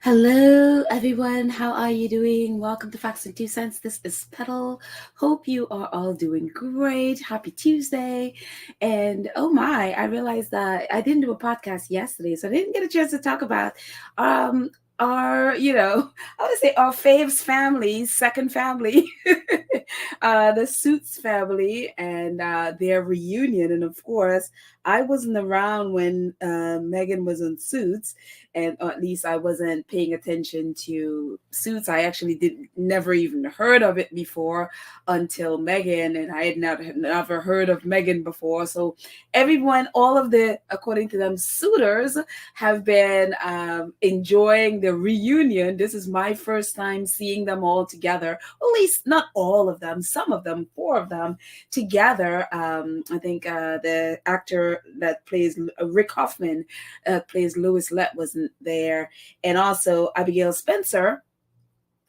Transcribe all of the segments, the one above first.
Hello, everyone. How are you doing? Welcome to Facts and Two Cents. This is Petal. Hope you are all doing great. Happy Tuesday. And oh my, I realized that I didn't do a podcast yesterday, so I didn't get a chance to talk about um our, I would say our faves family, second family, the Suits family, and their reunion. And of course, I wasn't around when Megan was on Suits, and or at least I wasn't paying attention to Suits. I actually did never even heard of it before until Megan, and I had never heard of Megan before. So everyone, all of the, according to them, suitors have been enjoying the reunion. This is my first time seeing them all together. Well, at least not all of them, some of them, four of them together. I think the actor that plays Rick Hoffman plays Louis Lett wasn't there, and also Abigail Spencer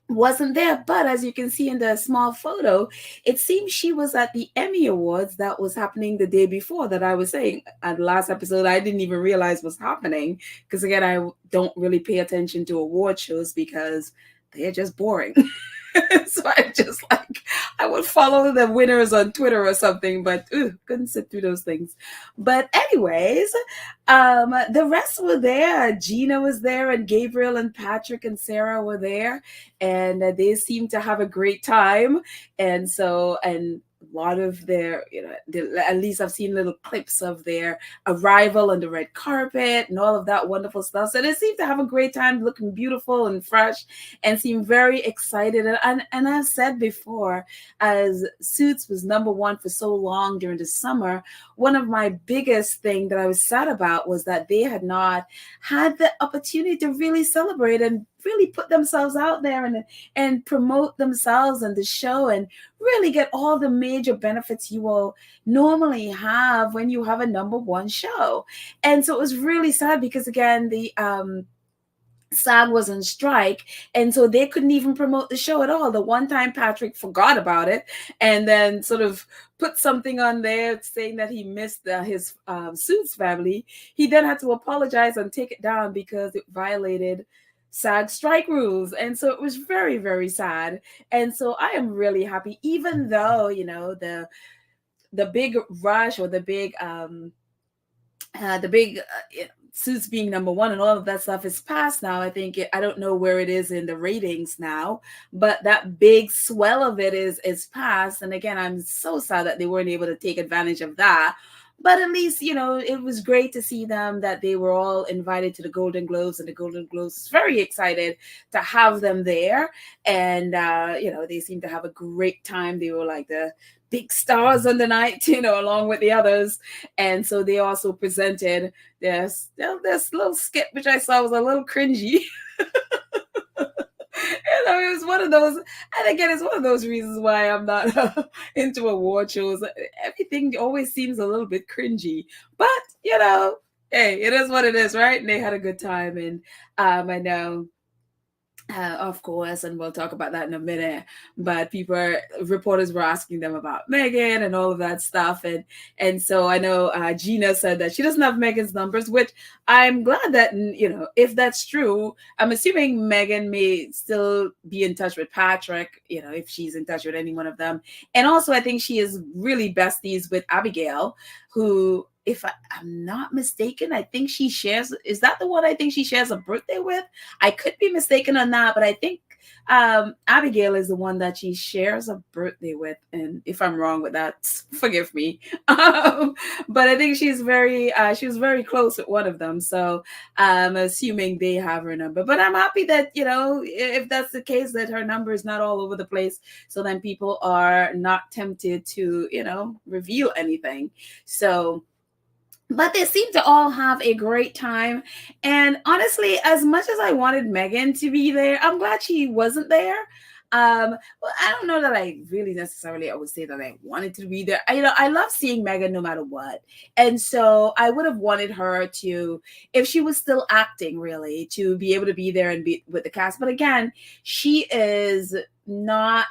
wasn't there. But as you can see in the small photo, it seems she was at the Emmy Awards that was happening the day before, that I was saying at the last episode I didn't even realize was happening, because again, I don't really pay attention to award shows because they're just boring. So I would follow the winners on Twitter or something, but couldn't sit through those things. But anyways, the rest were there. Gina was there, and Gabriel and Patrick and Sarah were there, and they seemed to have a great time. And a lot of their, at least I've seen little clips of their arrival on the red carpet and all of that wonderful stuff. So they seem to have a great time, looking beautiful and fresh, and seem very excited. And I've said before, as Suits was number one for so long during the summer, one of my biggest thing that I was sad about was that they had not had the opportunity to really celebrate and really put themselves out there and promote themselves and the show, and really get all the major benefits you will normally have when you have a number one show. And so it was really sad because, again, the SAG was on strike, and so they couldn't even promote the show at all. The one time Patrick forgot about it and then sort of put something on there saying that he missed his Suits family, he then had to apologize and take it down because it violated SAG strike rules. And so it was very, very sad. And so I am really happy, even though, the big rush, or the big Suits being number one and all of that stuff is past now. I don't know where it is in the ratings now, but that big swell of it is past. And again, I'm so sad that they weren't able to take advantage of that. But at least, it was great to see them, that they were all invited to the Golden Globes, and the Golden Globes is very excited to have them there. And, they seemed to have a great time. They were like the big stars on the night, along with the others. And so they also presented this little skit, which I saw was a little cringy. It was one of those, and again, it's one of those reasons why I'm not into award shows. Everything always seems a little bit cringy, but hey, it is what it is, right? And they had a good time, and I know. Of course, and we'll talk about that in a minute. But reporters were asking them about Megan and all of that stuff, and so I know Gina said that she doesn't have Megan's numbers, which I'm glad that, if that's true, I'm assuming Megan may still be in touch with Patrick, if she's in touch with any one of them. And also, I think she is really besties with Abigail, who, if I'm not mistaken, I think is that the one I think she shares a birthday with? I could be mistaken on that, but I think Abigail is the one that she shares a birthday with. And if I'm wrong with that, forgive me. But I think she was very close with one of them. So I'm assuming they have her number. But I'm happy that, if that's the case, that her number is not all over the place. So then people are not tempted to, reveal anything. So, but they seem to all have a great time. And honestly, as much as I wanted Megan to be there, I'm glad she wasn't there. Well, I don't know that I really necessarily, I would say that I wanted to be there. I love seeing Megan no matter what. And so I would have wanted her to, if she was still acting, really, to be able to be there and be with the cast. But again, she is not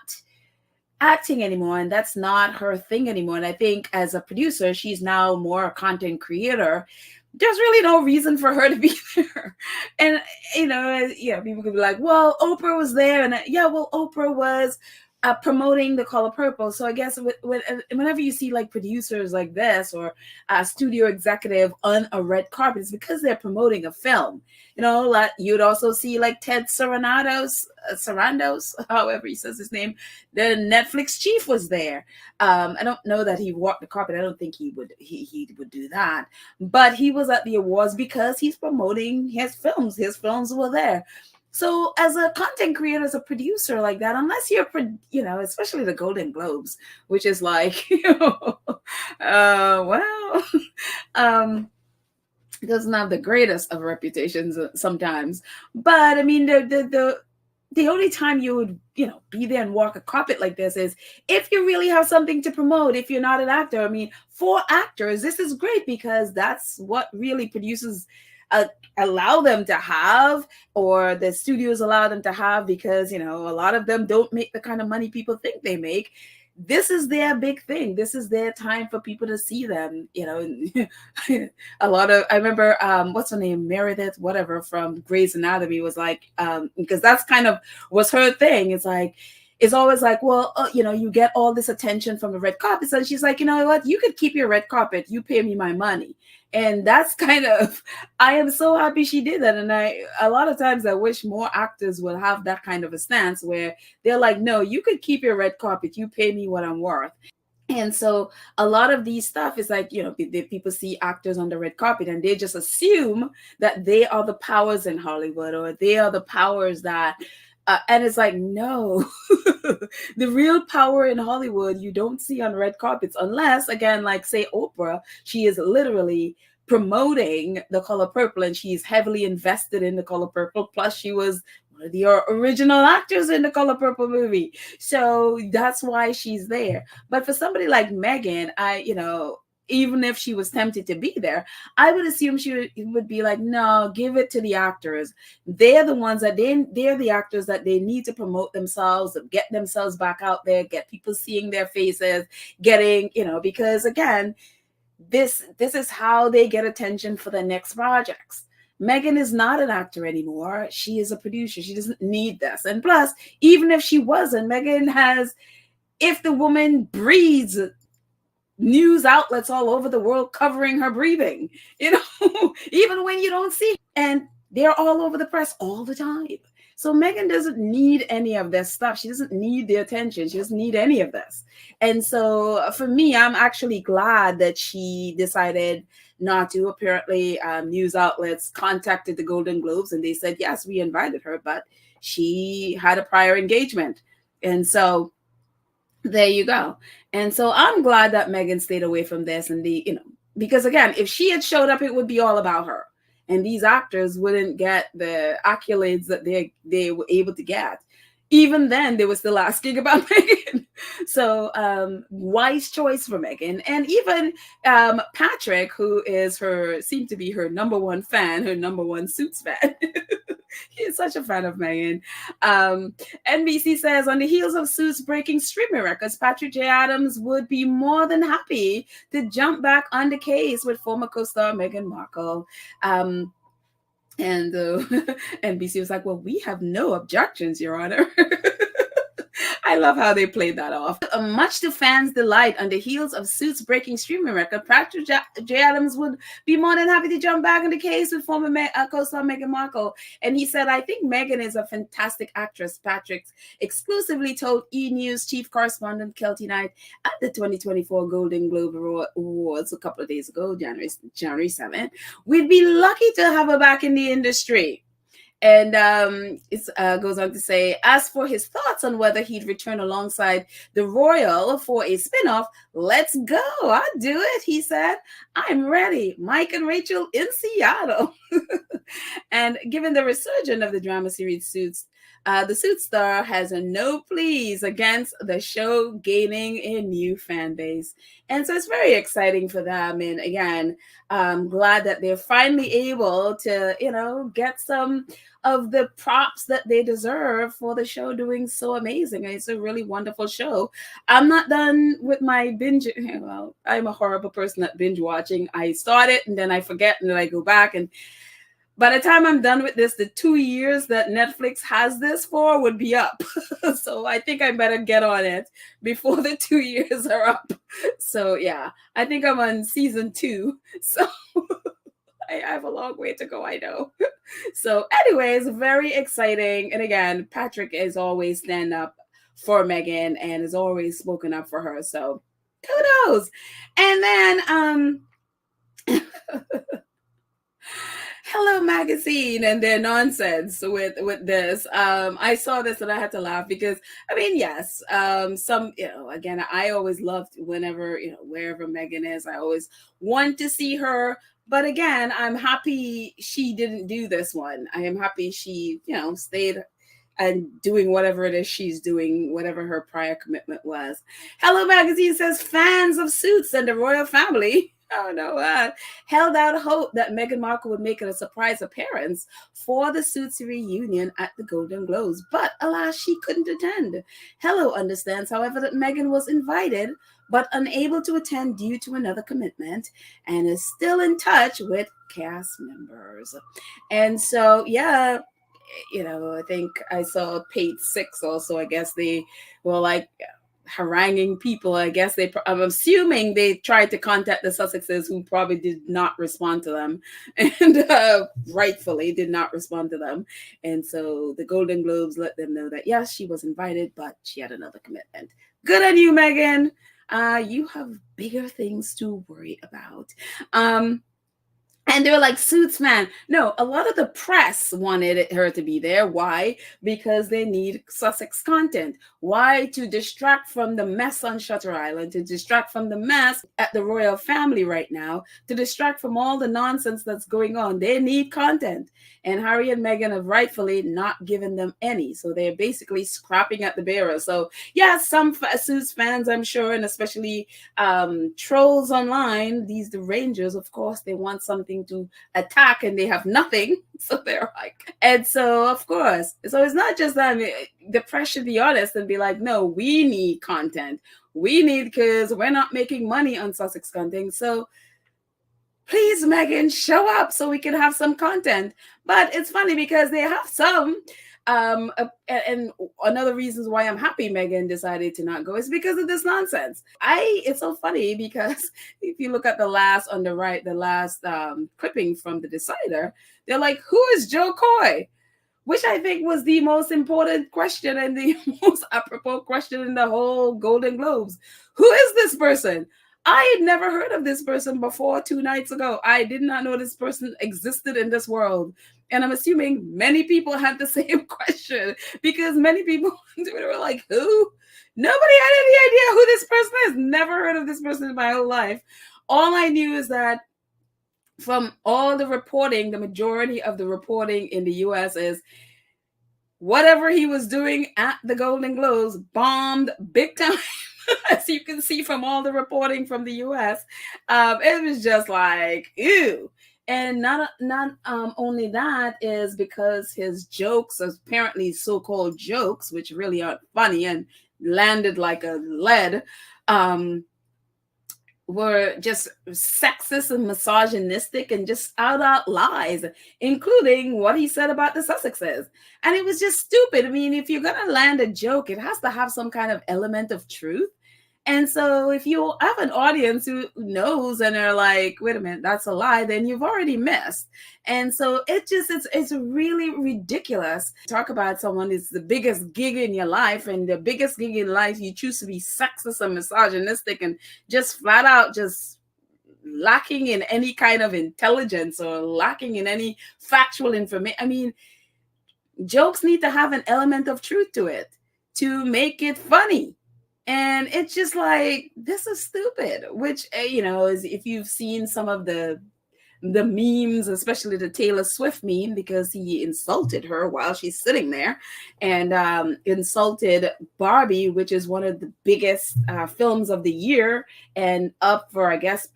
acting anymore, and that's not her thing anymore. And I think as a producer, she's now more a content creator. There's really no reason for her to be there. And people could be like, well, Oprah was there, and yeah, well, Oprah was promoting The Color Purple. So I guess whenever you see like producers like this or a studio executive on a red carpet, it's because they're promoting a film. Like you'd also see like Ted Sarandos, however he says his name. The Netflix chief was there. I don't know that he walked the carpet. I don't think he would. He would do that. But he was at the awards because he's promoting his films. His films were there. So as a content creator, as a producer like that, unless you're, especially the Golden Globes, which is like, well, doesn't have the greatest of reputations sometimes. But I mean, the only time you would, be there and walk a carpet like this is if you really have something to promote, if you're not an actor. I mean, for actors, this is great because that's what really producers allow them to have, or the studios allow them to have, because, a lot of them don't make the kind of money people think they make. This is their big thing. This is their time for people to see them. I remember, what's her name? Meredith, whatever, from Grey's Anatomy was like, because that's kind of was her thing. It's always like, well, you get all this attention from the red carpet. So she's like, you know what? You could keep your red carpet. You pay me my money. And that's kind of, I am so happy she did that. And a lot of times I wish more actors would have that kind of a stance where they're like, no, you could keep your red carpet. You pay me what I'm worth. And so a lot of these stuff is like, people see actors on the red carpet and they just assume that they are the powers in Hollywood, or they are the powers that, and it's like, no, the real power in Hollywood, you don't see on red carpets unless, again, like say Oprah, she is literally promoting The Color Purple and she's heavily invested in The Color Purple. Plus she was one of the original actors in The Color Purple movie. So that's why she's there. But for somebody like Meghan, even if she was tempted to be there, I would assume she would be like, no, give it to the actors. They're the ones they're the actors that they need to promote themselves, get themselves back out there, get people seeing their faces, getting, because again, this is how they get attention for the next projects. Meghan is not an actor anymore. She is a producer. She doesn't need this. And plus, even if she wasn't, Meghan has, if the woman breathes, news outlets all over the world covering her breathing, even when you don't see, and they're all over the press all the time. So Meghan doesn't need any of this stuff. She doesn't need the attention. She doesn't need any of this. And so for me, I'm actually glad that she decided not to. Apparently, news outlets contacted the Golden Globes and they said, yes, we invited her, but she had a prior engagement. And so there you go. And so I'm glad that Meghan stayed away from this, and because again, if she had showed up, it would be all about her. And these actors wouldn't get the accolades that they were able to get. Even then, they were still asking about Meghan. So wise choice for Meghan. And even Patrick, who seemed to be her number one fan, her number one Suits fan. He's such a fan of Meghan. NBC says, on the heels of Suits breaking streaming records, Patrick J. Adams would be more than happy to jump back on the case with former co-star Meghan Markle. And NBC was like, well, we have no objections, Your Honor. I love how they played that off. Much to fans' delight, on the heels of Suits breaking streaming record, Patrick J. Adams would be more than happy to jump back in the case with former co-star Meghan Markle. And he said, I think Meghan is a fantastic actress. Patrick exclusively told E! News chief correspondent Kelty Knight at the 2024 Golden Globe Awards a couple of days ago, January 7th. We'd be lucky to have her back in the industry. And it goes on to say, as for his thoughts on whether he'd return alongside the Royal for a spinoff, let's go. I'll do it, he said. I'm ready. Mike and Rachel in Seattle. And given the resurgence of the drama series Suits, the Suits star has a no pleas against the show gaining a new fan base. And so it's very exciting for them. And again, I'm glad that they're finally able to, get some of the props that they deserve for the show doing so amazing. It's a really wonderful show. I'm not done with my binge. Well, I'm a horrible person at binge watching. I start it and then I forget and then I go back. And By the time I'm done with this, the 2 years that Netflix has this for would be up. So I think I better get on it before the 2 years are up. So yeah, I think I'm on season 2. So I have a long way to go, I know. So, anyways, very exciting. And again, Patrick is always stand up for Meghan and is always spoken up for her. So kudos. And then Hello Magazine and their nonsense with this. I saw this and I had to laugh because I mean, yes, some again, I always loved whenever wherever Meghan is, I always want to see her. But again, I'm happy she didn't do this one. I am happy she stayed and doing whatever it is she's doing, whatever her prior commitment was. Hello Magazine says fans of Suits and the royal family. Oh no! Held out hope that Meghan Markle would make a surprise appearance for the Suits reunion at the Golden Globes, but alas, she couldn't attend. Hello understands, however, that Meghan was invited but unable to attend due to another commitment, and is still in touch with cast members. And so, yeah, I think I saw page 6 also. I guess they were like haranguing people. I guess I'm assuming they tried to contact the Sussexes, who probably did not respond to them, and rightfully did not respond to them. And so the Golden Globes let them know that yes, she was invited, but she had another commitment. Good on you, Meghan. You have bigger things to worry about. And they were like, Suits, man. No, a lot of the press wanted her to be there. Why? Because they need Sussex content. Why? To distract from the mess on Shutter Island, to distract from the mess at the royal family right now, to distract from all the nonsense that's going on. They need content. And Harry and Meghan have rightfully not given them any. So they're basically scrapping at the bearer. So yeah, some Suits fans, I'm sure, and especially trolls online, the Rangers, of course, they want something to attack and they have nothing. So they're like, and so of course, so it's not just that. I mean, the press should be honest and be like, no, we need content. We need, because we're not making money on Sussex content. So please, Meghan, show up so we can have some content. But it's funny because they have some. And another reasons why I'm happy Meghan decided to not go is because of this nonsense. It's so funny because if you look at the last on the right, the last clipping from the Decider, they're like, who is Joe Coy? Which I think was the most important question and the most apropos question in the whole Golden Globes. Who is this person? I had never heard of this person before 2 nights ago. I did not know this person existed in this world. And I'm assuming many people had the same question because many people on Twitter were like, who? Nobody had any idea who this person is. Never heard of this person in my whole life. All I knew is that from all the reporting, the majority of the reporting in the US is whatever he was doing at the Golden Globes bombed big time. As you can see from all the reporting from the US, it was just like, ew. And not only that is because his jokes, apparently so-called jokes, which really aren't funny and landed like a lead, were just sexist and misogynistic and just out lies, including what he said about the Sussexes. And it was just stupid. I mean, if you're going to land a joke, it has to have some kind of element of truth. And so if you have an audience who knows and are like, wait a minute, that's a lie, then you've already missed. And so it's really ridiculous. Talk about someone who's the biggest gig in your life, and the biggest gig in life, you choose to be sexist and misogynistic and just flat out just lacking in any kind of intelligence or lacking in any factual information. I mean, jokes need to have an element of truth to it to make it funny. And it's just like, this is stupid, which, is if you've seen some of the memes, especially the Taylor Swift meme, because he insulted her while she's sitting there and insulted Barbie, which is one of the biggest films of the year and up for, I guess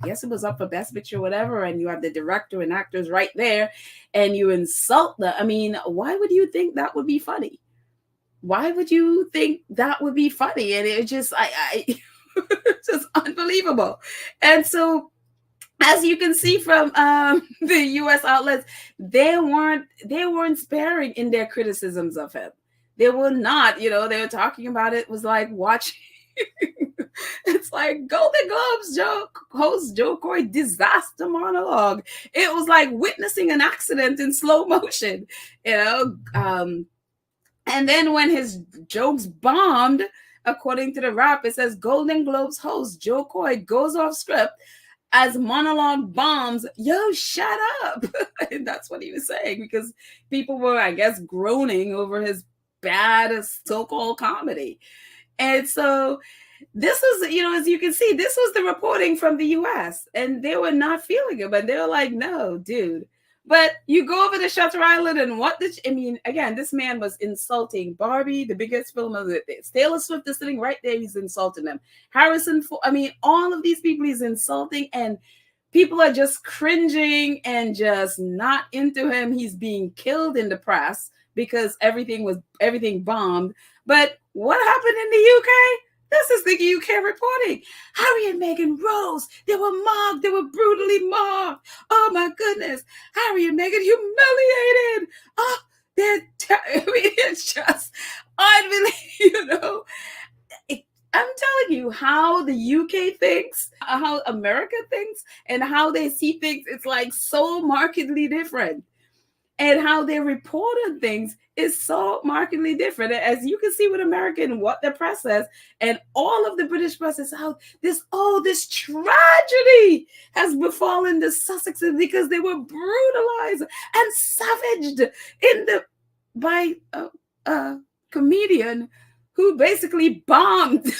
it was up for Best Picture or whatever. And you have the director and actors right there and you insult them. I mean, why would you think that would be funny? Why would you think that would be funny? And it just, it's just unbelievable. And so as you can see from the U.S. outlets, they weren't sparing in their criticisms of him. They were not, they were talking about it was like watching. It's like Golden Globes host Joe Coy disaster monologue. It was like witnessing an accident in slow motion, you know. And then when his jokes bombed, according to the rap, it says Golden Globes host Joe Coy goes off script as monologue bombs. Yo, shut up. And that's what he was saying, because people were, I guess, groaning over his bad so-called comedy. And so this is, as you can see, this was the reporting from the US, and they were not feeling it, but they were like, no, dude. But you go over to Shutter Island, and again, this man was insulting Barbie, the biggest film of the day. Taylor Swift is sitting right there, he's insulting them. All of these people he's insulting, and people are just cringing and just not into him. He's being killed in the press because everything bombed. But what happened in the UK? This is the UK reporting. Harry and Meghan rose. They were mobbed. They were brutally mobbed. Oh my goodness. Harry and Meghan humiliated. Oh, it's just unbelievable. I'm telling you how the UK thinks, how America thinks, and how they see things. It's like so markedly different. And how they report on things is so markedly different. As you can see with American, what the press says, and all of the British press is how this tragedy has befallen the Sussexes because they were brutalized and savaged by a comedian who basically bombed.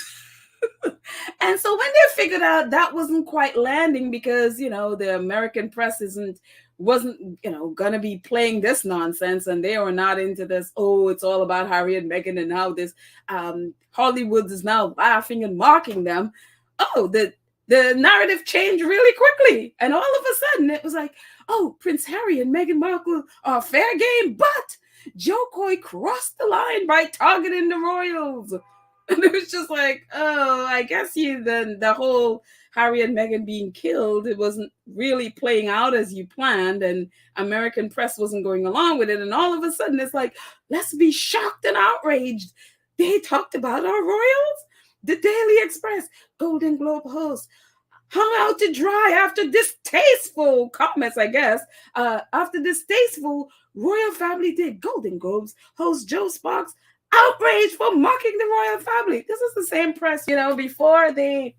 And so when they figured out that wasn't quite landing, because the American press wasn't gonna be playing this nonsense, and they were not into this, it's all about Harry and Meghan and how this Hollywood is now laughing and mocking them. The narrative changed really quickly, and all of a sudden it was like, Prince Harry and Meghan Markle are fair game, but Joe Coy crossed the line by targeting the royals. And it was just like, I guess the whole Harry and Meghan being killed, it wasn't really playing out as you planned, and American press wasn't going along with it. And all of a sudden it's like, let's be shocked and outraged. They talked about our royals? The Daily Express, Golden Globe host, hung out to dry after distasteful comments, I guess. After distasteful royal family did. Golden Globes host Joe Sparks outraged for mocking the royal family. This is the same press, before they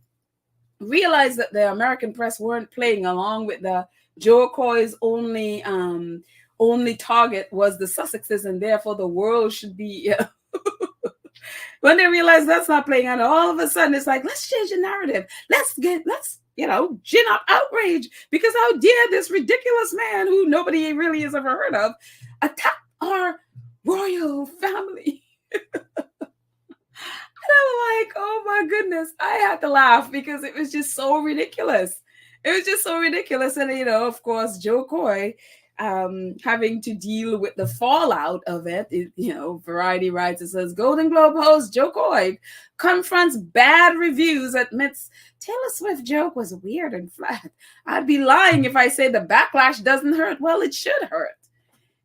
realized that the American press weren't playing along with the Joe Coy's only target was the Sussexes, and therefore the world should be. When they realized that's not playing out, all of a sudden it's like, let's change the narrative. Let's gin up outrage, because how dare this ridiculous man who nobody really has ever heard of attack our royal family. And I'm like, oh my goodness, I had to laugh because it was just so ridiculous. It was just so ridiculous. And, of course, Joe Coy having to deal with the fallout of it. Variety writes, it says, Golden Globe host Joe Coy confronts bad reviews, admits Taylor Swift joke was weird and flat. I'd be lying if I say the backlash doesn't hurt. Well, it should hurt.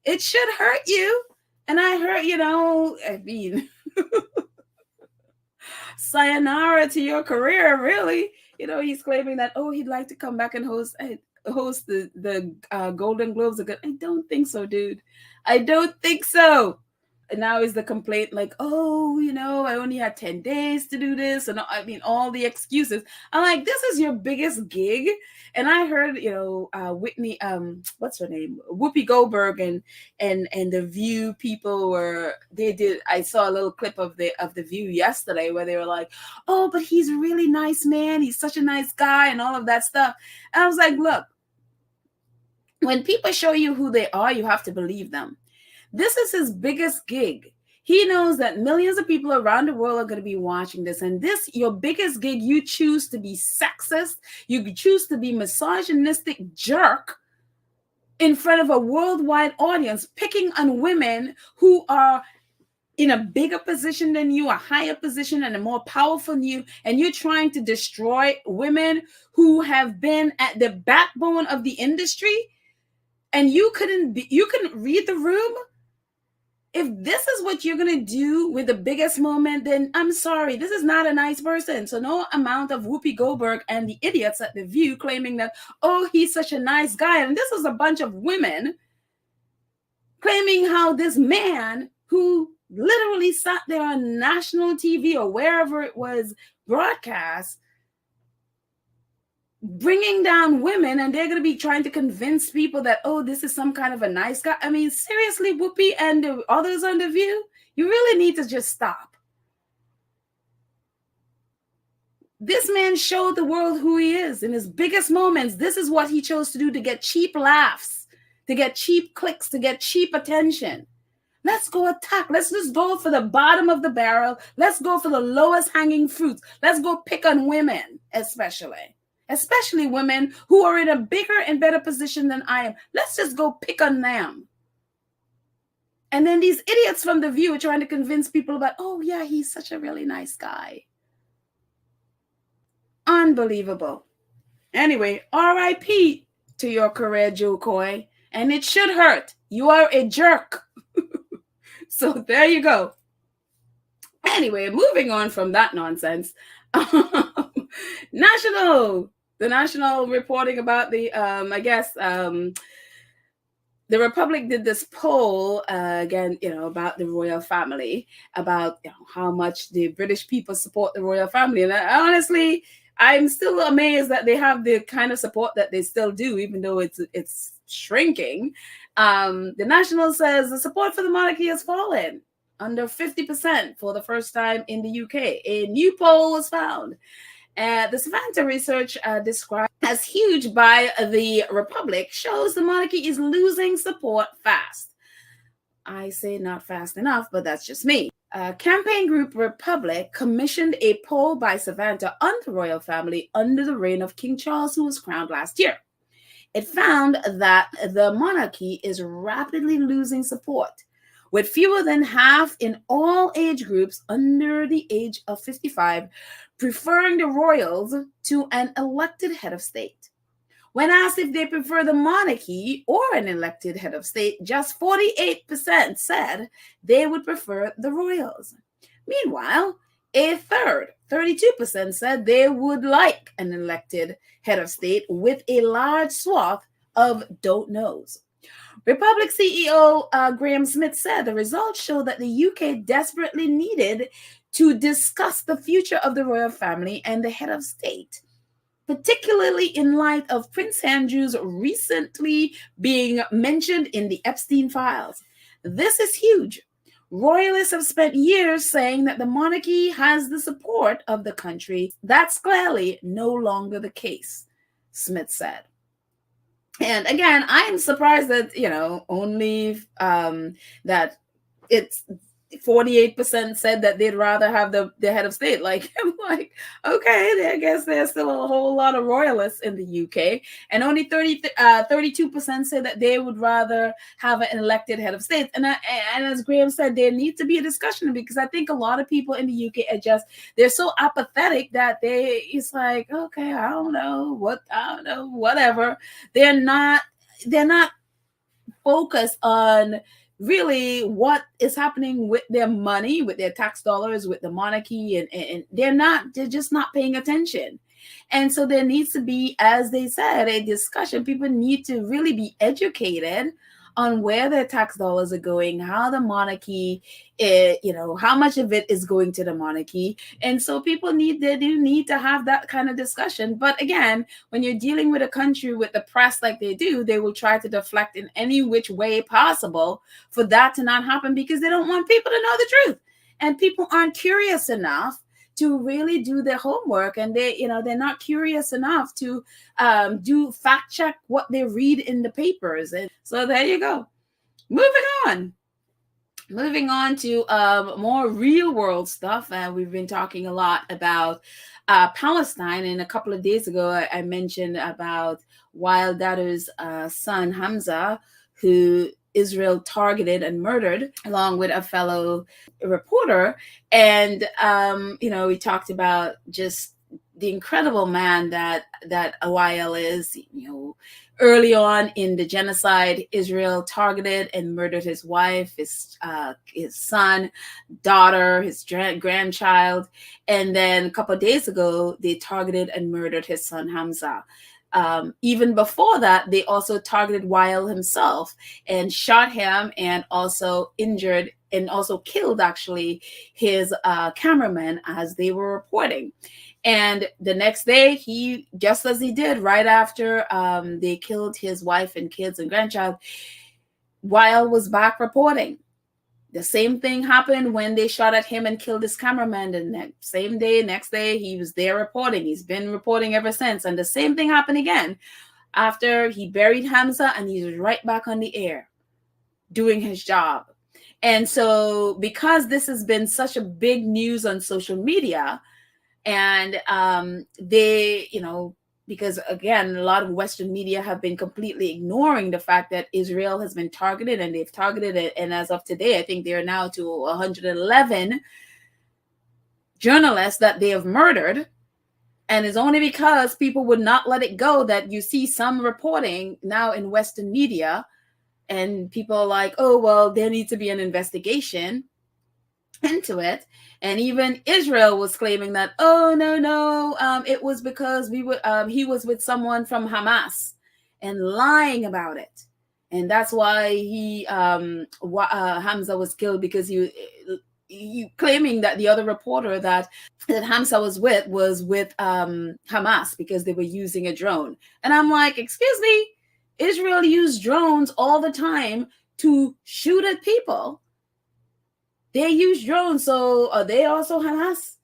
It should hurt you. And I heard, sayonara to your career, really. He's claiming that, he'd like to come back and host the Golden Globes again. I don't think so, dude. I don't think so. And now is the complaint like, I only had 10 days to do this. And all the excuses. I'm like, this is your biggest gig. And I heard, Whitney, what's her name? Whoopi Goldberg and the View people I saw a little clip of the View yesterday where they were like, but he's a really nice man. He's such a nice guy and all of that stuff. And I was like, look, when people show you who they are, you have to believe them. This is his biggest gig. He knows that millions of people around the world are going to be watching this. And this, your biggest gig, you choose to be sexist. You choose to be misogynistic jerk in front of a worldwide audience, picking on women who are in a bigger position than you, a higher position, and a more powerful than you, and you're trying to destroy women who have been at the backbone of the industry, and you couldn't read the room. If this is what you're going to do with the biggest moment, then I'm sorry, this is not a nice person. So no amount of Whoopi Goldberg and the idiots at The View claiming that, oh, he's such a nice guy. And this was a bunch of women claiming how this man who literally sat there on national TV or wherever it was broadcast, bringing down women, and they're going to be trying to convince people that, oh, this is some kind of a nice guy. I mean, seriously, Whoopi and the others on The View, you really need to just stop. This man showed the world who he is in his biggest moments. This is what he chose to do to get cheap laughs, to get cheap clicks, to get cheap attention. Let's go attack. Let's just go for the bottom of the barrel. Let's go for the lowest hanging fruits. Let's go pick on women, especially women who are in a bigger and better position than I am. Let's just go pick on them. And then these idiots from The View are trying to convince people about, oh yeah, he's such a really nice guy. Unbelievable. Anyway, RIP to your career, Joe Coy. And it should hurt. You are a jerk. So there you go. Anyway, moving on from that nonsense. The National reporting about the, the Republic did this poll again, about the royal family, about how much the British people support the royal family. And honestly, I'm still amazed that they have the kind of support that they still do, even though it's shrinking. The National says the support for the monarchy has fallen under 50% for the first time in the UK. A new poll was found. The Savanta research described as huge by the Republic shows the monarchy is losing support fast. I say not fast enough, but that's just me. Campaign group Republic commissioned a poll by Savanta on the royal family under the reign of King Charles, who was crowned last year. It found that the monarchy is rapidly losing support, with fewer than half in all age groups under the age of 55 preferring the royals to an elected head of state. When asked if they prefer the monarchy or an elected head of state, just 48% said they would prefer the royals. Meanwhile, a third, 32%, said they would like an elected head of state, with a large swath of don't knows. Republic CEO Graham Smith said the results show that the UK desperately needed to discuss the future of the royal family and the head of state, particularly in light of Prince Andrew's recently being mentioned in the Epstein files. This is huge. Royalists have spent years saying that the monarchy has the support of the country. That's clearly no longer the case, Smith said. And again, I'm surprised that, only that it's 48% said that they'd rather have the head of state. Like, I'm like, okay, I guess there's still a whole lot of royalists in the UK. And only 32% said that they would rather have an elected head of state. And as Graham said, there needs to be a discussion, because I think a lot of people in the UK they're so apathetic that it's like, okay, I don't know, whatever. They're not focused on really what is happening with their money, with their tax dollars, with the monarchy, and they're just not paying attention. And so there needs to be, as they said, a discussion. People need to really be educated on where their tax dollars are going, how the monarchy, how much of it is going to the monarchy. And so people do need to have that kind of discussion. But again, when you're dealing with a country with the press like they do, they will try to deflect in any which way possible for that to not happen, because they don't want people to know the truth. And people aren't curious enough to really do their homework, and they're not curious enough to do fact check what they read in the papers. And so there you go. Moving on to more real world stuff. We've been talking a lot about Palestine, and a couple of days ago I mentioned about Wild Dada's son Hamza, who Israel targeted and murdered along with a fellow reporter. And, we talked about just the incredible man that YL is. Early on in the genocide, Israel targeted and murdered his wife, his son, daughter, his grandchild. And then a couple of days ago, they targeted and murdered his son, Hamza. Even before that, they also targeted Weil himself and shot him, and also injured and also killed, actually, his cameraman as they were reporting. And the next day, he, just as he did right after they killed his wife and kids and grandchild, Weil was back reporting. The same thing happened when they shot at him and killed his cameraman. The same day, next day, he was there reporting. He's been reporting ever since. And the same thing happened again after he buried Hamza, and he's right back on the air doing his job. And so because this has been such a big news on social media, and they, because again, a lot of Western media have been completely ignoring the fact that Israel has been targeted, and they've targeted it. And as of today, I think they are now to 111 journalists that they have murdered. And it's only because people would not let it go that you see some reporting now in Western media, and people are like, oh, well, there needs to be an investigation into it. And even Israel was claiming that, oh, no, it was because he was with someone from Hamas, and lying about it. And that's why Hamza was killed, because he claiming that the other reporter that Hamza was with Hamas, because they were using a drone. And I'm like, excuse me, Israel used drones all the time to shoot at people. They use drones, so are they also Hamas?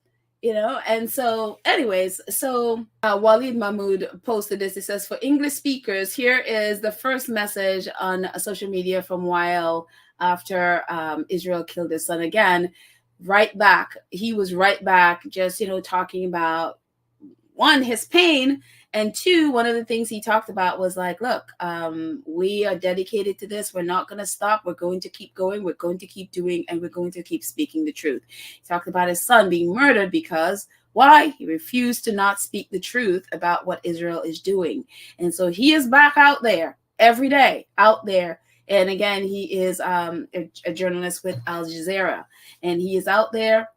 And so anyways, so Walid Mahmoud posted this. It says, for English speakers, here is the first message on social media from Weil after Israel killed his son. Again, right back. He was right back, just, talking about, one, his pain, and two, one of the things he talked about was like, look, we are dedicated to this. We're not going to stop. We're going to keep going. We're going to keep doing, and we're going to keep speaking the truth. He talked about his son being murdered because, why? He refused to not speak the truth about what Israel is doing. And so he is back out there every day, out there. And again, he is a journalist with Al Jazeera, and he is out there.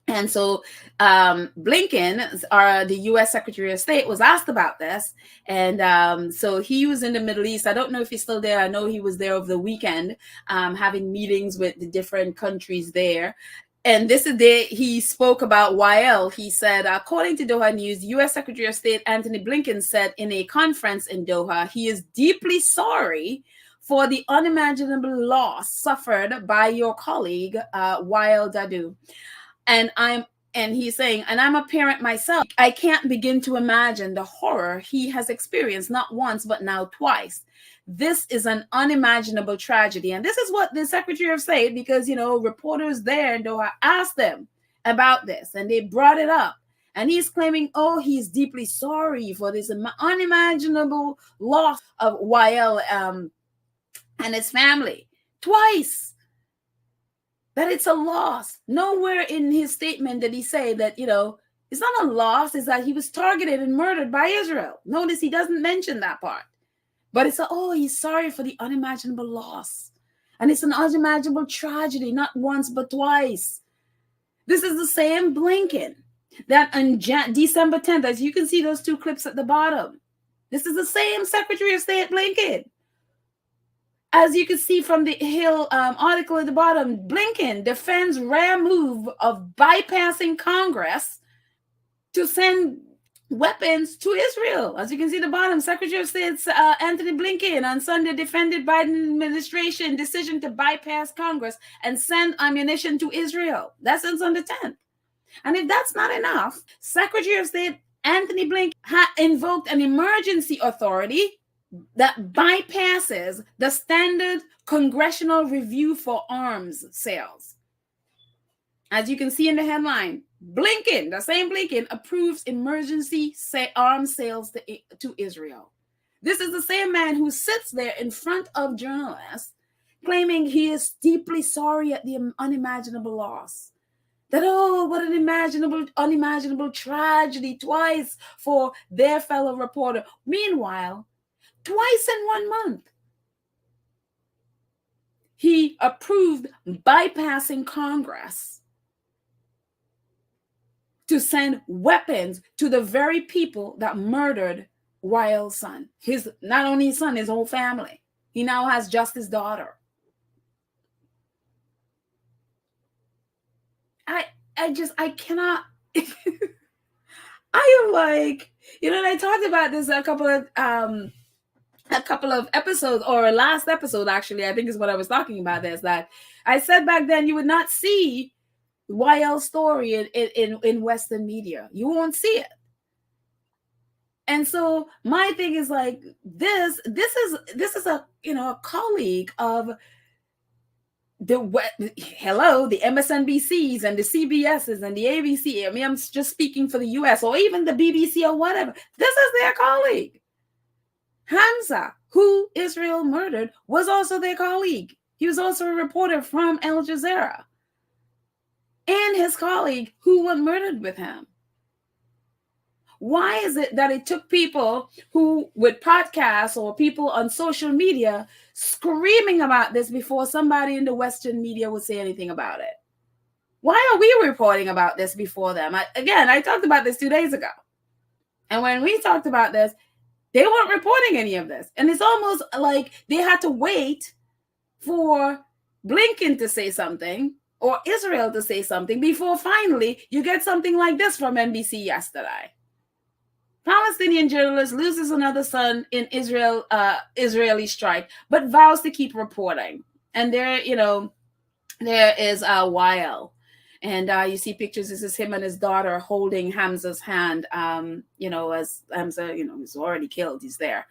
And so Blinken, the U.S. Secretary of State, was asked about this. And so he was in the Middle East. I don't know if he's still there. I know he was there over the weekend, having meetings with the different countries there. And this is he spoke about YL. He said, according to Doha News, U.S. Secretary of State Antony Blinken said in a conference in Doha, he is deeply sorry for the unimaginable loss suffered by your colleague, YL Dadu. And he's saying, and I'm a parent myself. I can't begin to imagine the horror he has experienced, not once, but now twice. This is an unimaginable tragedy. And this is what the Secretary of State, because, reporters there in Doha asked them about this, and they brought it up. And he's claiming, oh, he's deeply sorry for this unimaginable loss of YL and his family. Twice. That it's a loss. Nowhere in his statement did he say that, it's not a loss, it's that he was targeted and murdered by Israel. Notice he doesn't mention that part. But it's he's sorry for the unimaginable loss. And it's an unimaginable tragedy, not once, but twice. This is the same Blinken that on December 10th, as you can see those two clips at the bottom, this is the same Secretary of State Blinken. As you can see from the Hill article at the bottom, Blinken defends rare move of bypassing Congress to send weapons to Israel. As you can see at the bottom, Secretary of State Antony Blinken on Sunday defended Biden administration decision to bypass Congress and send ammunition to Israel. That's on the 10th. And if that's not enough, Secretary of State Antony Blinken invoked an emergency authority that bypasses the standard congressional review for arms sales. As you can see in the headline, Blinken, the same Blinken, approves emergency arms sales to Israel. This is the same man who sits there in front of journalists claiming he is deeply sorry at the unimaginable loss. That, oh, what an unimaginable tragedy twice for their fellow reporter. Meanwhile, twice in 1 month, he approved bypassing Congress to send weapons to the very people that murdered Wael's son. His, not only his son, his whole family. He now has just his daughter. I cannot. I am like, and I talked about this a couple of episodes, or last episode, actually, I think is what I was talking about this, that I said back then you would not see YL's story in Western media. You won't see it. And so my thing is like, this is a, a colleague of the MSNBCs and the CBSs and the ABC. I mean, I'm just speaking for the US, or even the BBC or whatever. This is their colleague. Hamza, who Israel murdered, was also their colleague. He was also a reporter from Al Jazeera. And his colleague who was murdered with him. Why is it that it took people who with podcasts or people on social media screaming about this before somebody in the Western media would say anything about it? Why are we reporting about this before them? I talked about this 2 days ago. And when we talked about this, they weren't reporting any of this. And it's almost like they had to wait for Blinken to say something or Israel to say something before finally you get something like this from NBC yesterday. Palestinian journalist loses another son in Israeli strike, but vows to keep reporting. And there is Wael. And you see pictures. This is him and his daughter holding Hamza's hand, as Hamza, he's already killed. He's there.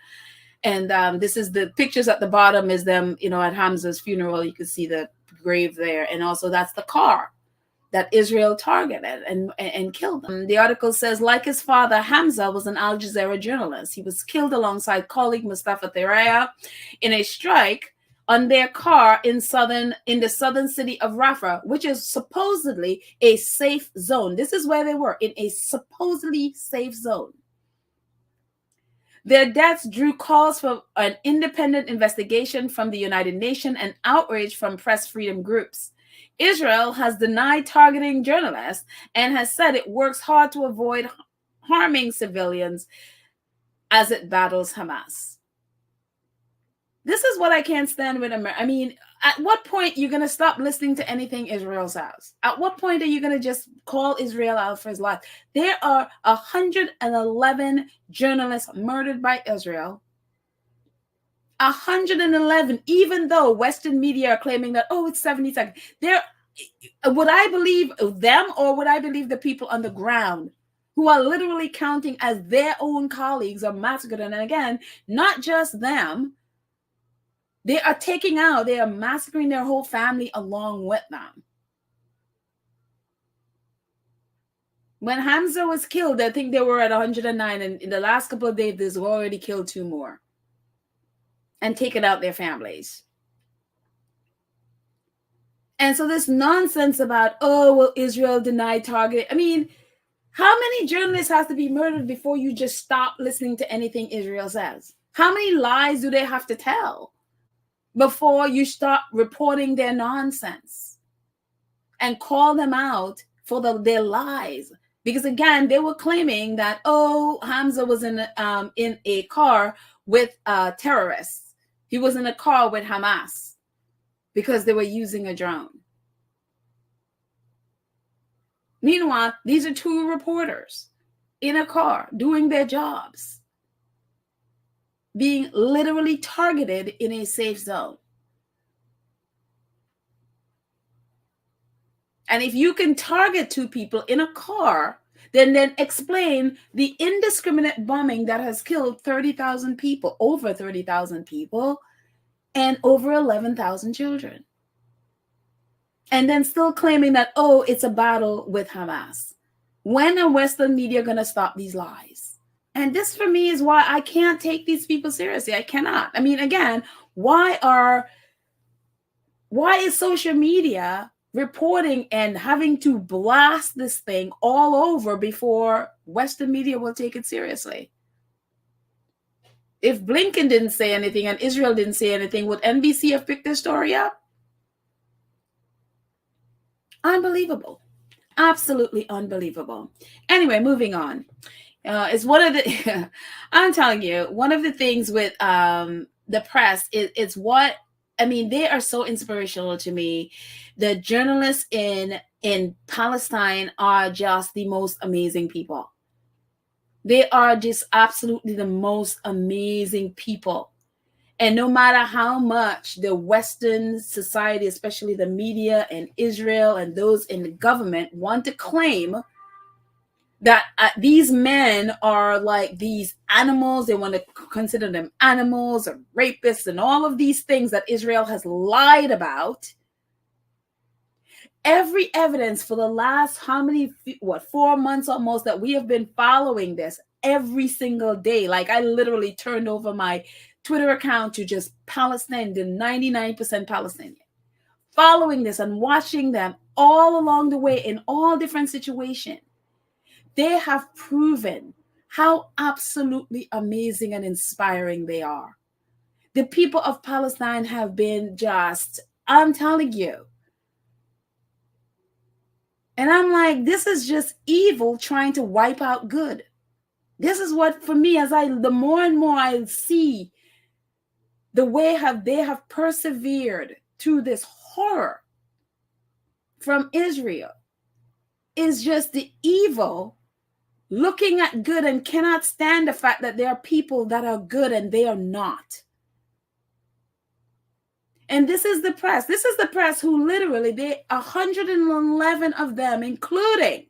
And this is the pictures at the bottom is them, at Hamza's funeral. You can see the grave there. And also that's the car that Israel targeted and killed him. The article says, like his father, Hamza was an Al Jazeera journalist. He was killed alongside colleague Mustafa Thereya in a strike on their car in the southern city of Rafah, which is supposedly a safe zone. This is where they were, in a supposedly safe zone. Their deaths drew calls for an independent investigation from the United Nations and outrage from press freedom groups. Israel has denied targeting journalists and has said it works hard to avoid harming civilians as it battles Hamas. This is what I can't stand with America. I mean, at what point are you going to stop listening to anything Israel says? At what point are you going to just call Israel out for his life? There are 111 journalists murdered by Israel. 111, even though Western media are claiming that, it's 70 seconds. Would I believe them, or would I believe the people on the ground who are literally counting as their own colleagues are massacred? And again, not just them. They are massacring their whole family along with them. When Hamza was killed, I think they were at 109, and in the last couple of days, they've already killed 2 more and taken out their families. And so this nonsense about, Israel denied target. I mean, how many journalists have to be murdered before you just stop listening to anything Israel says? How many lies do they have to tell before you start reporting their nonsense and call them out for their lies? Because again, they were claiming that, Hamza was in a car with terrorists. He was in a car with Hamas because they were using a drone. Meanwhile, these are 2 reporters in a car doing their jobs, being literally targeted in a safe zone. And if you can target 2 people in a car, then explain the indiscriminate bombing that has killed 30,000 people, over 30,000 people, and over 11,000 children. And then still claiming that, it's a battle with Hamas. When are Western media going to stop these lies? And this for me is why I can't take these people seriously. I cannot. I mean, again, why are Why is social media reporting and having to blast this thing all over before Western media will take it seriously? If Blinken didn't say anything and Israel didn't say anything, would NBC have picked this story up? Unbelievable. Absolutely unbelievable. Anyway, moving on. It's one of the, I'm telling you, one of the things with the press, it's what, I mean, they are so inspirational to me. The journalists in Palestine are just the most amazing people. They are just absolutely the most amazing people. And no matter how much the Western society, especially the media and Israel and those in the government, want to claim that these men are like these animals, they want to consider them animals or rapists and all of these things that Israel has lied about. Every evidence for the last how many, 4 months almost, that we have been following this every single day. Like, I literally turned over my Twitter account to just Palestine, the 99% Palestinian, following this and watching them all along the way in all different situations. They have proven how absolutely amazing and inspiring they are. The people of Palestine have been just, I'm telling you. And I'm like, this is just evil trying to wipe out good. This is what, for me, the more and more I see the way they have persevered through this horror from Israel, is just the evil looking at good and cannot stand the fact that there are people that are good and they are not. And this is the press. This is the press who literally, 111 of them, including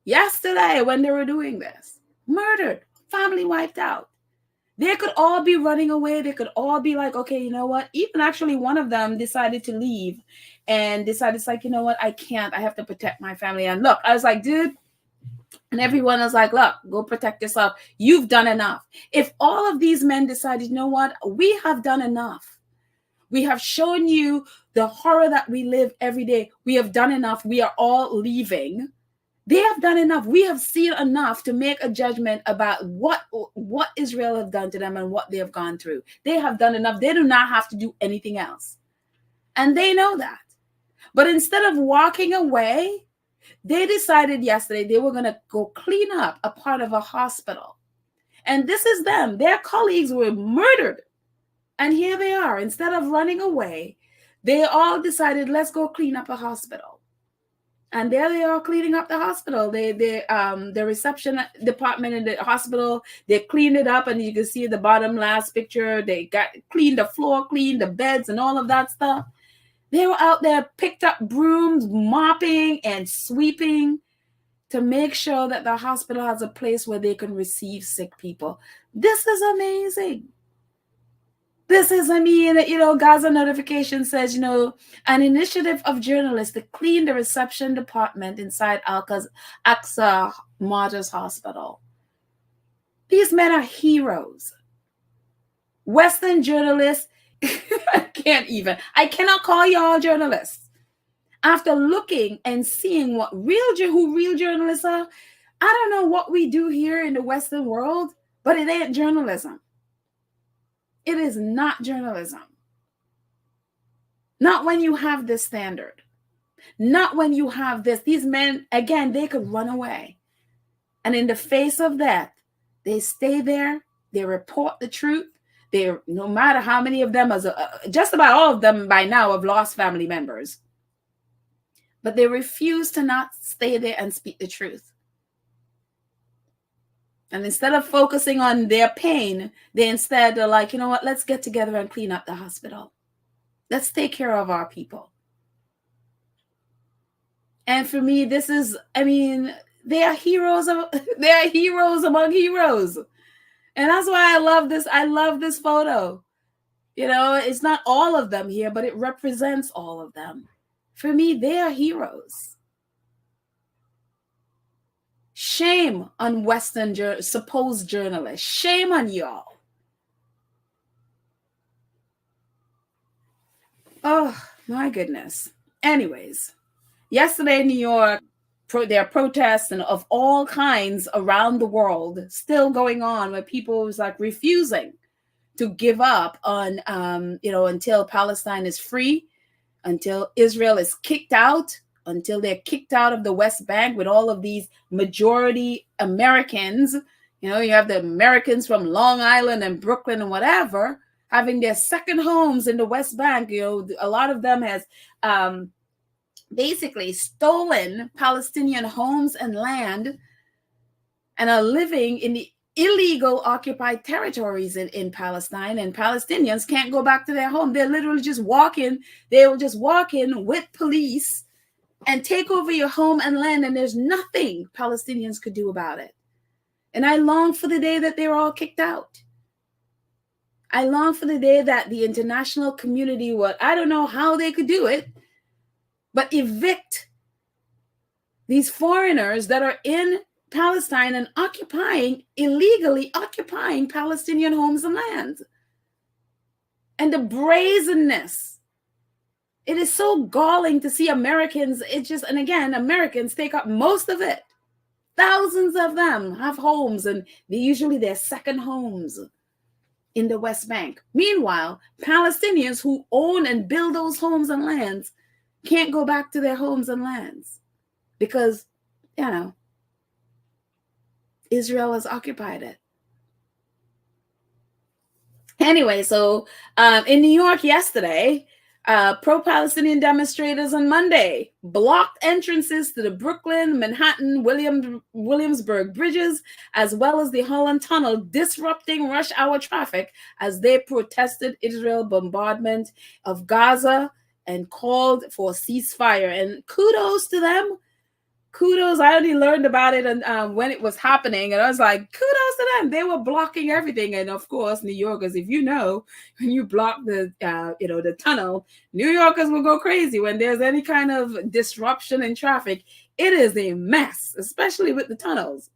yesterday when they were doing this, murdered, family wiped out. They could all be running away. They could all be like, okay, you know what? Even actually one of them decided to leave and decided, it's like, you know what? I can't. I have to protect my family. And look, I was like, dude, and everyone was like, look, go protect yourself. You've done enough. If all of these men decided, you know what? We have done enough. We have shown you the horror that we live every day. We have done enough. We are all leaving. They have done enough. We have seen enough to make a judgment about what Israel have done to them and what they have gone through. They have done enough. They do not have to do anything else. And they know that. But instead of walking away, they decided yesterday they were going to go clean up a part of a hospital. And this is them. Their colleagues were murdered. And here they are. Instead of running away, they all decided, let's go clean up a hospital. And there they are cleaning up the hospital. The reception department in the hospital, they cleaned it up. And you can see the bottom last picture. They got cleaned the floor, cleaned the beds and all of that stuff. They were out there, picked up brooms, mopping and sweeping to make sure that the hospital has a place where they can receive sick people. This is amazing. This is, Gaza Notification says, an initiative of journalists to clean the reception department inside Aqsa Martyrs Hospital. These men are heroes. Western journalists, I cannot call y'all journalists. After looking and seeing who real journalists are, I don't know what we do here in the Western world, but it ain't journalism. It is not journalism. Not when you have this standard. Not when you have this. These men, again, they could run away. And in the face of that, they stay there. They report the truth. No matter how many of them, just about all of them by now have lost family members. But they refuse to not stay there and speak the truth. And instead of focusing on their pain, they instead are like, you know what, let's get together and clean up the hospital. Let's take care of our people. And for me, this is, they are heroes among heroes. And that's why I love this. I love this photo. It's not all of them here, but it represents all of them. For me, they are heroes. Shame on Western supposed journalists. Shame on y'all. Oh, my goodness. Anyways, yesterday in New York, there are protests and of all kinds around the world still going on, where people was like refusing to give up on, until Palestine is free, until Israel is kicked out, until they're kicked out of the West Bank with all of these majority Americans. You have the Americans from Long Island and Brooklyn and whatever having their second homes in the West Bank. A lot of them has basically stolen Palestinian homes and land and are living in the illegal occupied territories in Palestine, and Palestinians can't go back to their home. They're literally just walking. They will just walk in with police and take over your home and land, and there's nothing Palestinians could do about it. And I long for the day that they're all kicked out. I long for the day that the international community would, I don't know how they could do it, but evict these foreigners that are in Palestine and illegally occupying Palestinian homes and lands. And the brazenness. It is so galling to see Americans. And again, Americans take up most of it. Thousands of them have homes, and usually they're second homes in the West Bank. Meanwhile, Palestinians who own and build those homes and lands can't go back to their homes and lands because, Israel has occupied it. Anyway, so in New York yesterday, pro-Palestinian demonstrators on Monday blocked entrances to the Brooklyn, Manhattan, Williamsburg bridges, as well as the Holland Tunnel, disrupting rush hour traffic as they protested Israel's bombardment of Gaza and called for a ceasefire. And kudos to them. Kudos. I only learned about it when it was happening, and I was like, kudos to them. They were blocking everything. And of course, New Yorkers, if you know, when you block the tunnel, New Yorkers will go crazy when there's any kind of disruption in traffic. It is a mess, especially with the tunnels.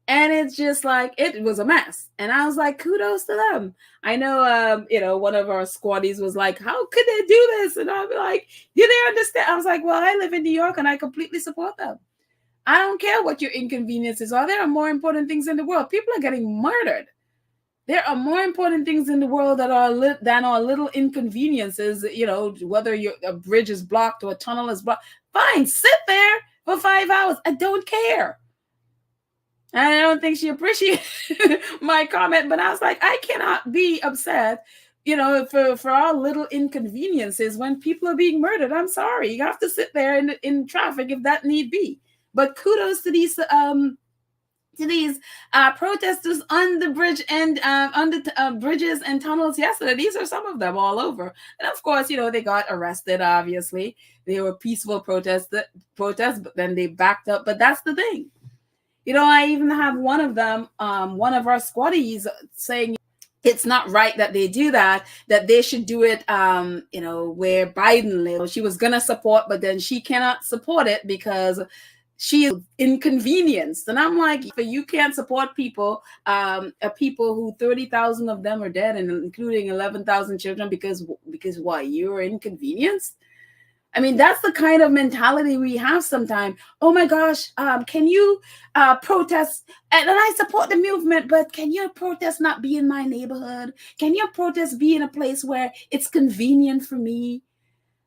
And it's just like, it was a mess. And I was like, kudos to them. I know, one of our squaddies was like, how could they do this? And I'll be like, do they understand? I was like, well, I live in New York and I completely support them. I don't care what your inconveniences are. There are more important things in the world. People are getting murdered. There are more important things in the world than are little inconveniences, whether a bridge is blocked or a tunnel is blocked. Fine, sit there for 5 hours. I don't care. And I don't think she appreciated my comment, but I was like, I cannot be upset, for our little inconveniences when people are being murdered. I'm sorry. You have to sit there in traffic if that need be. But kudos to these protesters on the bridge and on the bridges and tunnels yesterday. These are some of them all over. And of course, they got arrested, obviously. They were peaceful protests, but then they backed up. But that's the thing. I even have one of them, one of our squaddies saying it's not right that they do that they should do it, where Biden lives. She was going to support, but then she cannot support it because she is inconvenienced. And I'm like, you can't support people who 30,000 of them are dead, and including 11,000 children because why? You're inconvenienced? I mean, that's the kind of mentality we have sometimes. Oh my gosh, can you protest? And I support the movement, but can your protest not be in my neighborhood? Can your protest be in a place where it's convenient for me?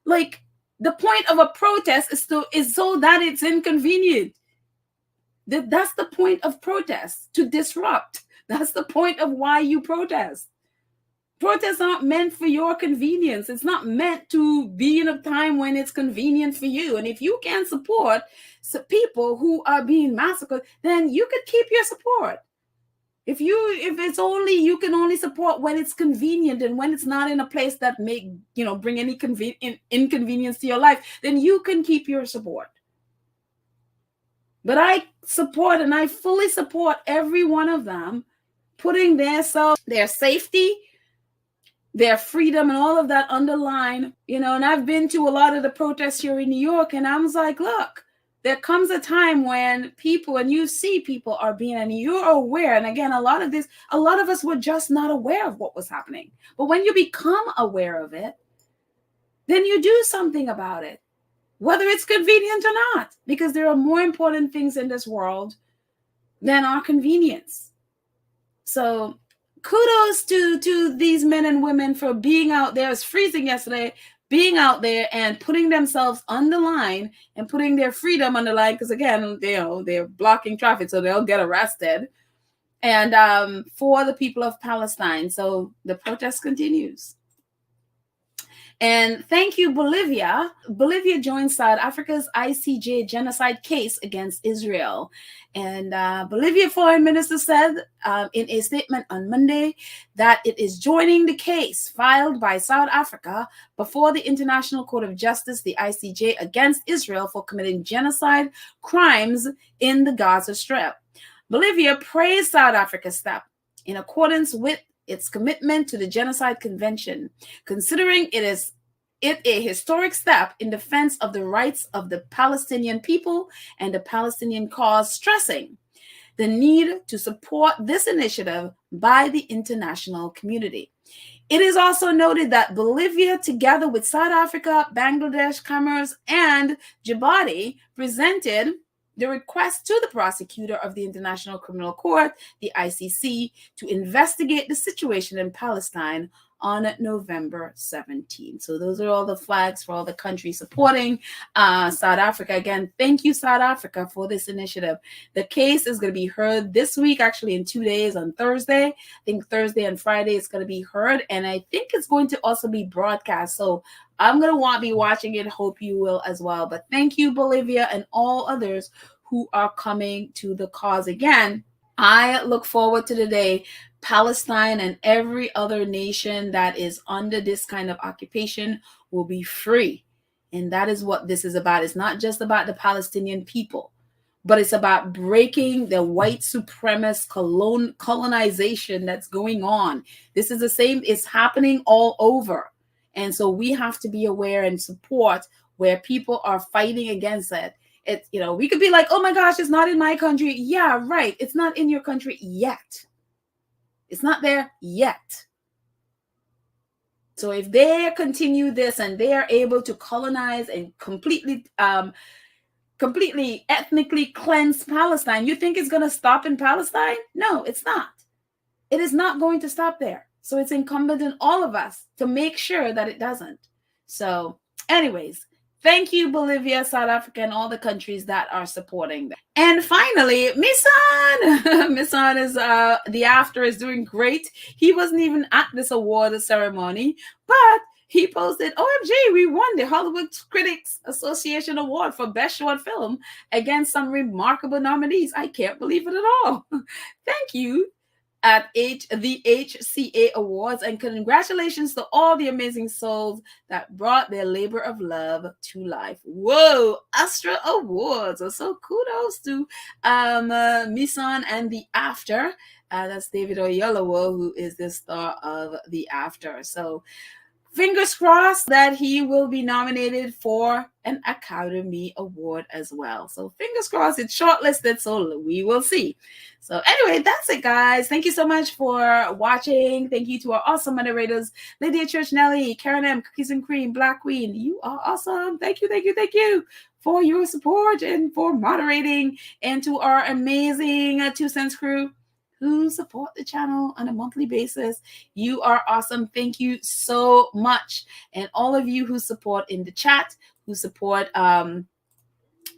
Like, the point of a protest is so that it's inconvenient. That's the point of protest, to disrupt. That's the point of why you protest. Protests aren't meant for your convenience. It's not meant to be in a time when it's convenient for you. And if you can't support people who are being massacred, then you could keep your support. If it's only, you can only support when it's convenient and when it's not in a place that bring any inconvenience to your life, then you can keep your support. But I support, and I fully support every one of them putting their safety, their freedom, and all of that underline, and I've been to a lot of the protests here in New York, and I was like, look, there comes a time when people, and you see people are being, and you're aware, and again, a lot of us were just not aware of what was happening. But when you become aware of it, then you do something about it, whether it's convenient or not, because there are more important things in this world than our convenience. So kudos to these men and women for being out there. It's freezing yesterday, being out there and putting themselves on the line and putting their freedom on the line, because again, they're blocking traffic, so they'll get arrested. And for the people of Palestine. So the protest continues. And thank you, Bolivia. Bolivia joined South Africa's ICJ genocide case against Israel. And Bolivia foreign minister said in a statement on Monday that it is joining the case filed by South Africa before the International Court of Justice, the ICJ, against Israel for committing genocide crimes in the Gaza Strip. Bolivia praised South Africa's step in accordance with its commitment to the Genocide Convention, considering it a historic step in defense of the rights of the Palestinian people and the Palestinian cause, stressing the need to support this initiative by the international community. It is also noted that Bolivia, together with South Africa, Bangladesh, Comoros, and Djibouti, presented the request to the prosecutor of the International Criminal Court, the ICC, to investigate the situation in Palestine on November 17. So those are all the flags for all the countries supporting South Africa. Again, thank you, South Africa, for this initiative. The case is going to be heard this week, actually in 2 days, on Thursday. I think Thursday and Friday it's going to be heard, and I think it's going to also be broadcast. So I'm going to be watching it. Hope you will as well. But thank you, Bolivia, and all others who are coming to the cause. Again, I look forward to the day Palestine and every other nation that is under this kind of occupation will be free. And that is what this is about. It's not just about the Palestinian people, but it's about breaking the white supremacist colonization that's going on. This is the same, it's happening all over. And so we have to be aware and support where people are fighting against it. It's, we could be like, oh my gosh, it's not in my country. Yeah, right. It's not in your country yet. It's not there yet. So if they continue this and they are able to colonize and completely ethnically cleanse Palestine, you think it's going to stop in Palestine? No, it's not. It is not going to stop there. So it's incumbent on all of us to make sure that it doesn't. So anyways, thank you, Bolivia, South Africa, and all the countries that are supporting them. And finally, Misan. Misan is, the after is doing great. He wasn't even at this award ceremony, but he posted, OMG, we won the Hollywood Critics Association Award for Best Short Film against some remarkable nominees. I can't believe it at all. Thank you at the HCA Awards, and congratulations to all the amazing souls that brought their labor of love to life. Whoa, Astra Awards. So kudos to Misan and the After. That's David Oyelowo, who is the star of the After. So fingers crossed that he will be nominated for an Academy Award as well. So fingers crossed, it's shortlisted, so we will see. So anyway, that's it, guys. Thank you so much for watching. Thank you to our awesome moderators, Lydia Church Nelly, Karen M, Cookies and Cream, Black Queen. You are awesome. Thank you for your support and for moderating, and to our amazing 2 Cents crew who support the channel on a monthly basis. You are awesome. Thank you so much. And all of you who support in the chat, who support via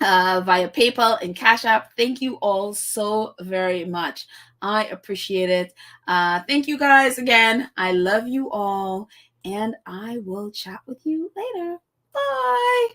PayPal and Cash App, thank you all so very much. I appreciate it. Thank you guys again. I love you all, and I will chat with you later. Bye.